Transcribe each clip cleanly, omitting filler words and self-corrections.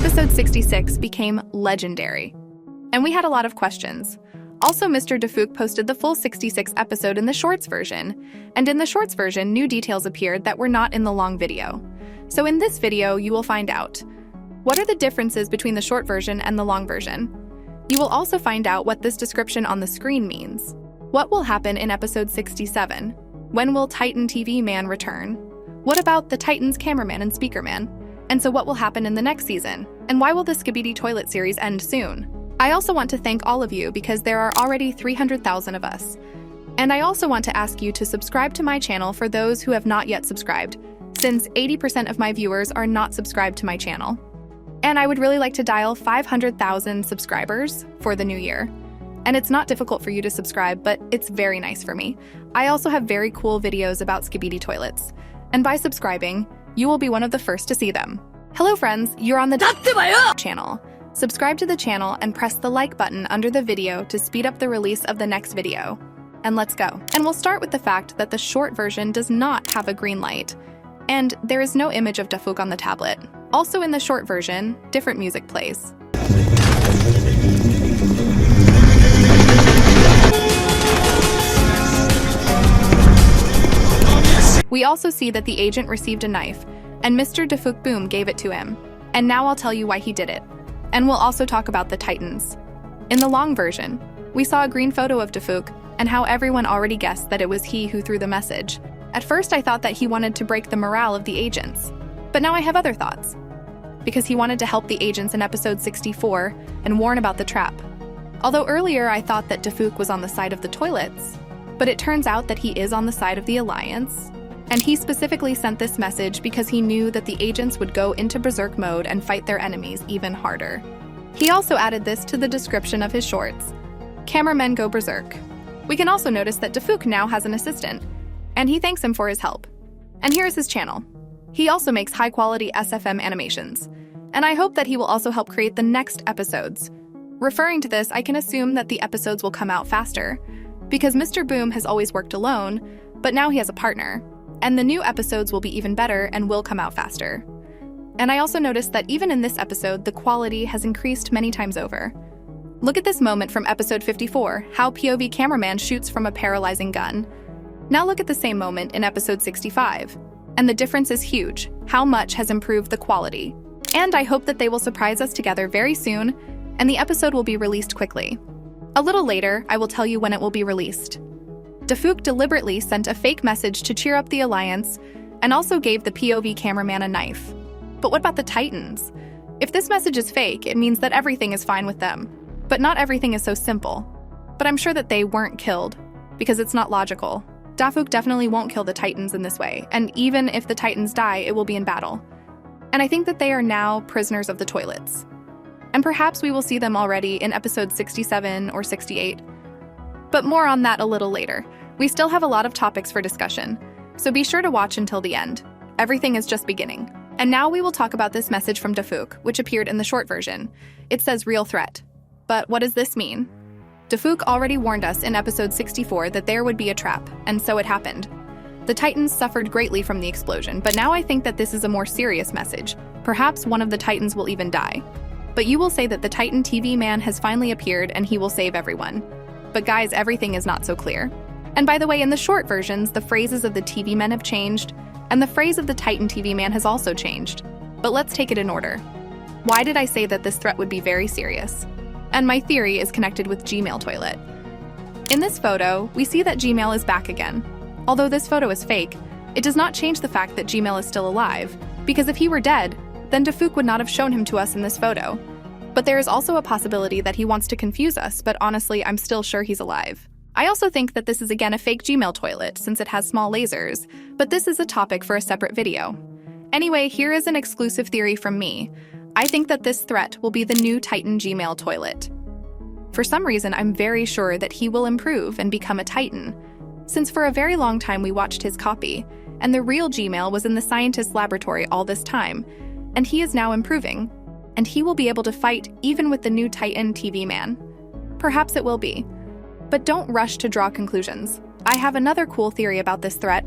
Episode 66 became legendary, and we had a lot of questions. Also, Mr. Dafuk posted the full 66 episode in the Shorts version, and in the Shorts version, new details appeared that were not in the long video. So in this video, you will find out what are the differences between the short version and the long version. You will also find out what this description on the screen means. What will happen in episode 67? When will Titan TV Man return? What about the Titans cameraman and speakerman? And so what will happen in the next season? And why will the Skibidi Toilet series end soon? I also want to thank all of you because there are already 300,000 of us. And I also want to ask you to subscribe to my channel for those who have not yet subscribed, since 80% of my viewers are not subscribed to my channel. And I would really like to dial 500,000 subscribers for the new year. And it's not difficult for you to subscribe, but it's very nice for me. I also have very cool videos about Skibidi toilets. And by subscribing, you will be one of the first to see them. Hello friends, you're on the channel. Subscribe to the channel and press the like button under the video to speed up the release of the next video. And let's go. And we'll start with the fact that the short version does not have a green light, and there is no image of Dafuk on the tablet. Also in the short version, different music plays. We also see that the agent received a knife, and Mr. Dafuk Boom gave it to him. And now I'll tell you why he did it. And we'll also talk about the Titans. In the long version, we saw a green photo of Dafuk and how everyone already guessed that it was he who threw the message. At first I thought that he wanted to break the morale of the agents, but now I have other thoughts. Because he wanted to help the agents in episode 64 and warn about the trap. Although earlier I thought that Dafuk was on the side of the toilets, but it turns out that he is on the side of the Alliance. And he specifically sent this message because he knew that the agents would go into berserk mode and fight their enemies even harder. He also added this to the description of his shorts. Cameramen go berserk. We can also notice that Dafuk now has an assistant, and he thanks him for his help. And here is his channel. He also makes high-quality SFM animations, and I hope that he will also help create the next episodes. Referring to this, I can assume that the episodes will come out faster, because Mr. Boom has always worked alone, but now he has a partner. And the new episodes will be even better and will come out faster. And I also noticed that even in this episode, the quality has increased many times over. Look at this moment from episode 54, how POV cameraman shoots from a paralyzing gun. Now look at the same moment in episode 65. And the difference is huge. How much has improved the quality. And I hope that they will surprise us together very soon, and the episode will be released quickly. A little later, I will tell you when it will be released. Dafuk deliberately sent a fake message to cheer up the Alliance and also gave the POV cameraman a knife. But what about the Titans? If this message is fake, it means that everything is fine with them. But not everything is so simple. But I'm sure that they weren't killed, because it's not logical. Dafuk definitely won't kill the Titans in this way, and even if the Titans die, it will be in battle. And I think that they are now prisoners of the toilets. And perhaps we will see them already in episode 67 or 68. But more on that a little later. We still have a lot of topics for discussion, so be sure to watch until the end. Everything is just beginning. And now we will talk about this message from Dafuk, which appeared in the short version. It says real threat. But what does this mean? Dafuk already warned us in episode 64 that there would be a trap, and so it happened. The Titans suffered greatly from the explosion, but now I think that this is a more serious message. Perhaps one of the Titans will even die. But you will say that the Titan TV man has finally appeared and he will save everyone. But guys, everything is not so clear. And by the way, in the short versions, the phrases of the TV men have changed, and the phrase of the Titan TV man has also changed. But let's take it in order. Why did I say that this threat would be very serious? And my theory is connected with Gmail toilet. In this photo, we see that Gmail is back again. Although this photo is fake, it does not change the fact that Gmail is still alive, because if he were dead, then Dafuk would not have shown him to us in this photo. But there is also a possibility that he wants to confuse us, but honestly, I'm still sure he's alive. I also think that this is again a fake Gmail toilet, since it has small lasers, but this is a topic for a separate video. Anyway, here is an exclusive theory from me. I think that this threat will be the new Titan Gmail toilet. For some reason, I'm very sure that he will improve and become a Titan, since for a very long time we watched his copy, and the real Gmail was in the scientist's laboratory all this time, and he is now improving, and he will be able to fight even with the new Titan TV man. Perhaps it will be. But don't rush to draw conclusions. I have another cool theory about this threat,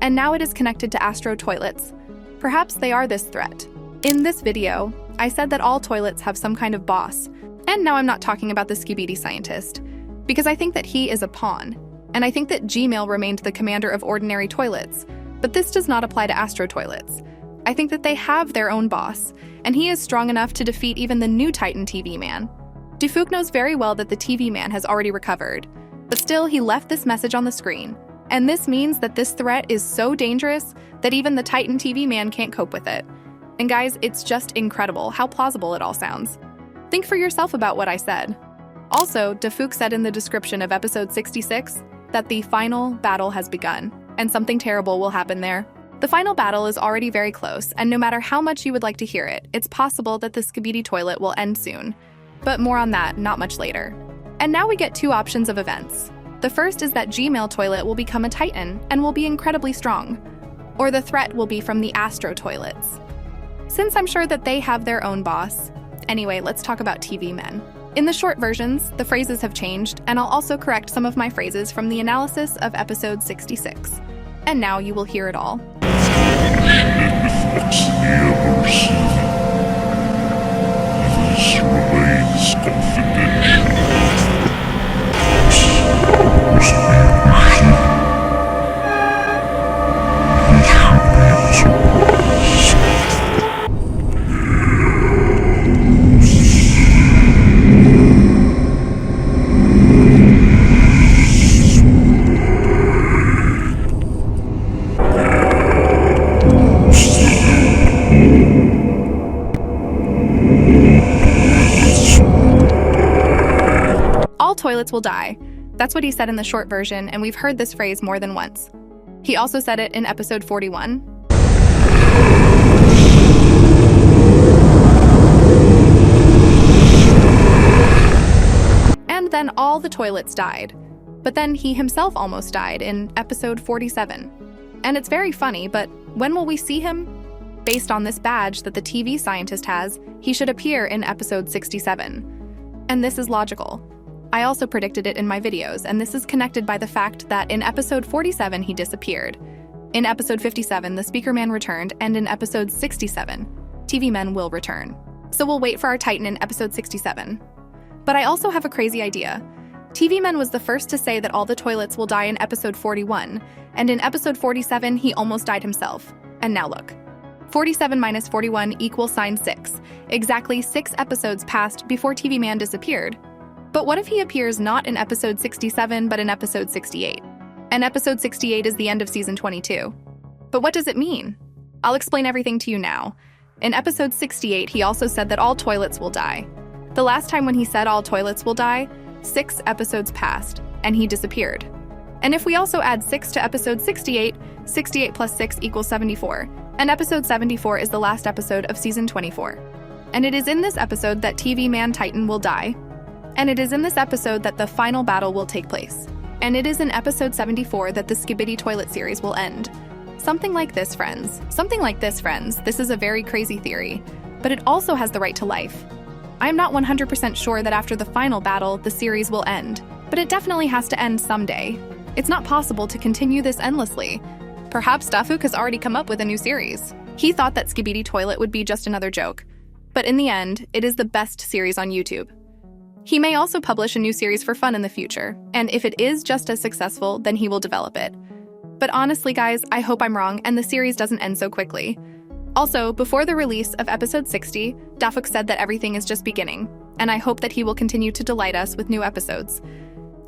and now it is connected to Astro toilets. Perhaps they are this threat. In this video, I said that all toilets have some kind of boss. And now I'm not talking about the Skibidi scientist, because I think that he is a pawn. And I think that Gmail remained the commander of ordinary toilets, but this does not apply to Astro toilets. I think that they have their own boss, and he is strong enough to defeat even the new Titan TV man. Defuk knows very well that the TV man has already recovered, but still he left this message on the screen. And this means that this threat is so dangerous that even the Titan TV man can't cope with it. And guys, it's just incredible how plausible it all sounds. Think for yourself about what I said. Also, Defuk said in the description of episode 66 that the final battle has begun, and something terrible will happen there. The final battle is already very close, and no matter how much you would like to hear it, it's possible that the Skibidi toilet will end soon. But more on that not much later. And now we get two options of events. The first is that Gmail toilet will become a Titan and will be incredibly strong. Or the threat will be from the Astro toilets. Since I'm sure that they have their own boss. Anyway, let's talk about TV men. In the short versions, the phrases have changed, and I'll also correct some of my phrases from the analysis of episode 66. And now you will hear it all. All toilets will die. That's what he said in the short version, and we've heard this phrase more than once. He also said it in episode 41. And then all the toilets died. But then he himself almost died in episode 47. And it's very funny, but when will we see him? Based on this badge that the TV scientist has, he should appear in episode 67. And this is logical. I also predicted it in my videos, and this is connected by the fact that in episode 47 he disappeared. In episode 57, the Speaker Man returned, and in episode 67, TV Men will return. So we'll wait for our Titan in episode 67. But I also have a crazy idea. TV Men was the first to say that all the toilets will die in episode 41, and in episode 47 he almost died himself. And now look. 47 minus 41 equals 6. Exactly 6 episodes passed before TV Man disappeared. But what if he appears not in episode 67, but in episode 68? And episode 68 is the end of season 22. But what does it mean? I'll explain everything to you now. In episode 68, he also said that all toilets will die. The last time when he said all toilets will die, 6 episodes passed, and he disappeared. And if we also add 6 to episode 68, 68 plus 6 equals 74. And episode 74 is the last episode of season 24. And it is in this episode that TV Man Titan will die. And it is in this episode that the final battle will take place. And it is in episode 74 that the Skibidi toilet series will end. Something like this, friends. Something like this, friends. This is a very crazy theory, but it also has the right to life. I am not 100% sure that after the final battle, the series will end, but it definitely has to end someday. It's not possible to continue this endlessly. Perhaps Defuk has already come up with a new series. He thought that Skibidi Toilet would be just another joke, but in the end, it is the best series on YouTube. He may also publish a new series for fun in the future, and if it is just as successful, then he will develop it. But honestly, guys, I hope I'm wrong and the series doesn't end so quickly. Also, before the release of episode 60, Defuk said that everything is just beginning, and I hope that he will continue to delight us with new episodes.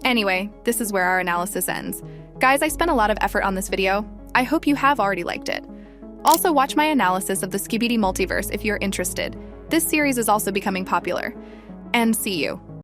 Anyway, this is where our analysis ends. Guys, I spent a lot of effort on this video. I hope you have already liked it. Also, watch my analysis of the Skibidi multiverse if you're interested. This series is also becoming popular. And see you.